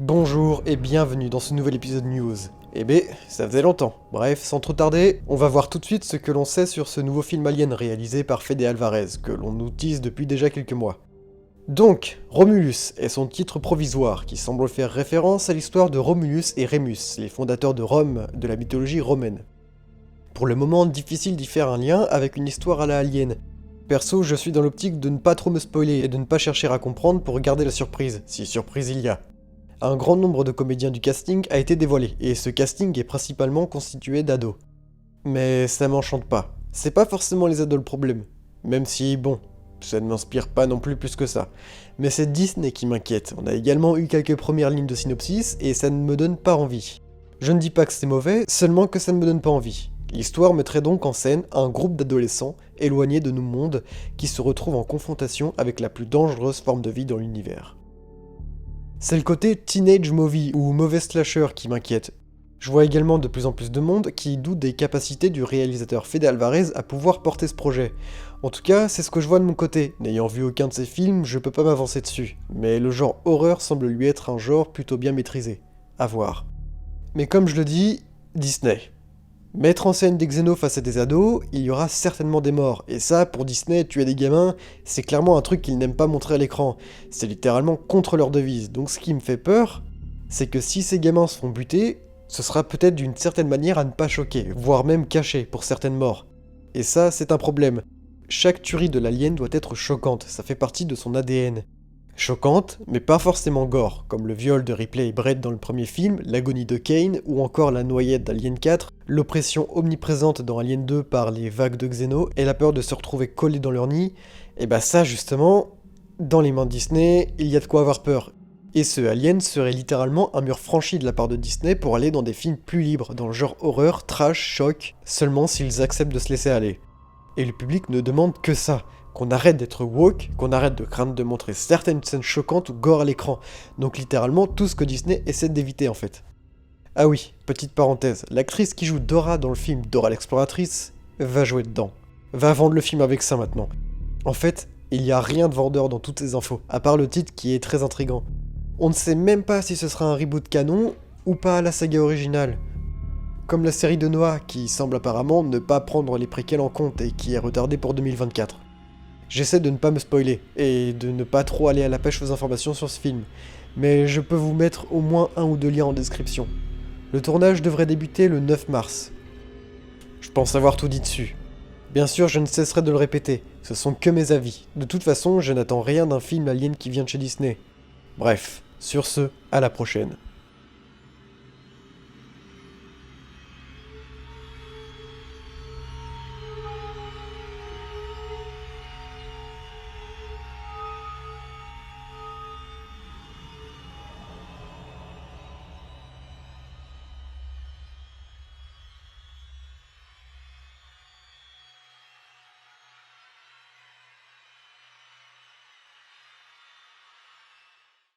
Bonjour et bienvenue dans ce nouvel épisode news. Eh ben, ça faisait longtemps. Bref, sans trop tarder, on va voir tout de suite ce que l'on sait sur ce nouveau film Alien réalisé par Fede Alvarez, que l'on nous tease depuis déjà quelques mois. Donc, Romulus est son titre provisoire, qui semble faire référence à l'histoire de Romulus et Rémus, les fondateurs de Rome de la mythologie romaine. Pour le moment, difficile d'y faire un lien avec une histoire à la Alien. Perso, je suis dans l'optique de ne pas trop me spoiler et de ne pas chercher à comprendre pour garder la surprise, si surprise il y a. Un grand nombre de comédiens du casting a été dévoilé, et ce casting est principalement constitué d'ados. Mais ça m'enchante pas. C'est pas forcément les ados le problème. Même si, bon, ça ne m'inspire pas non plus que ça. Mais c'est Disney qui m'inquiète. On a également eu quelques premières lignes de synopsis, et ça ne me donne pas envie. Je ne dis pas que c'est mauvais, seulement que ça ne me donne pas envie. L'histoire mettrait donc en scène un groupe d'adolescents, éloignés de nos mondes, qui se retrouvent en confrontation avec la plus dangereuse forme de vie dans l'univers. C'est le côté teenage movie ou mauvais slasher qui m'inquiète. Je vois également de plus en plus de monde qui doute des capacités du réalisateur Fede Alvarez à pouvoir porter ce projet. En tout cas, c'est ce que je vois de mon côté. N'ayant vu aucun de ses films, je peux pas m'avancer dessus. Mais le genre horreur semble lui être un genre plutôt bien maîtrisé. À voir. Mais comme je le dis, Disney. Mettre en scène des xénos face à des ados, il y aura certainement des morts. Et ça, pour Disney, tuer des gamins, c'est clairement un truc qu'ils n'aiment pas montrer à l'écran. C'est littéralement contre leur devise. Donc ce qui me fait peur, c'est que si ces gamins se font buter, ce sera peut-être d'une certaine manière à ne pas choquer, voire même cacher pour certaines morts. Et ça, c'est un problème. Chaque tuerie de l'alien doit être choquante, ça fait partie de son ADN. Choquante, mais pas forcément gore, comme le viol de Ripley et Brett dans le premier film, l'agonie de Kane, ou encore la noyade d'Alien 4, l'oppression omniprésente dans Alien 2 par les vagues de xénos, et la peur de se retrouver collés dans leur nid, et bah ça justement, dans les mains de Disney, il y a de quoi avoir peur. Et ce Alien serait littéralement un mur franchi de la part de Disney pour aller dans des films plus libres, dans le genre horreur, trash, choc, seulement s'ils acceptent de se laisser aller. Et le public ne demande que ça. Qu'on arrête d'être woke, qu'on arrête de craindre de montrer certaines scènes choquantes ou gore à l'écran. Donc littéralement tout ce que Disney essaie d'éviter en fait. Ah oui, petite parenthèse, l'actrice qui joue Dora dans le film Dora l'exploratrice va jouer dedans. Va vendre le film avec ça maintenant. En fait, il n'y a rien de vendeur dans toutes ces infos, à part le titre qui est très intriguant. On ne sait même pas si ce sera un reboot canon ou pas à la saga originale. Comme la série de Noah qui semble apparemment ne pas prendre les préquels en compte et qui est retardée pour 2024. J'essaie de ne pas me spoiler, et de ne pas trop aller à la pêche aux informations sur ce film, mais je peux vous mettre au moins un ou deux liens en description. Le tournage devrait débuter le 9 mars. Je pense avoir tout dit dessus. Bien sûr, je ne cesserai de le répéter, ce sont que mes avis. De toute façon, je n'attends rien d'un film Alien qui vient de chez Disney. Bref, sur ce, à la prochaine.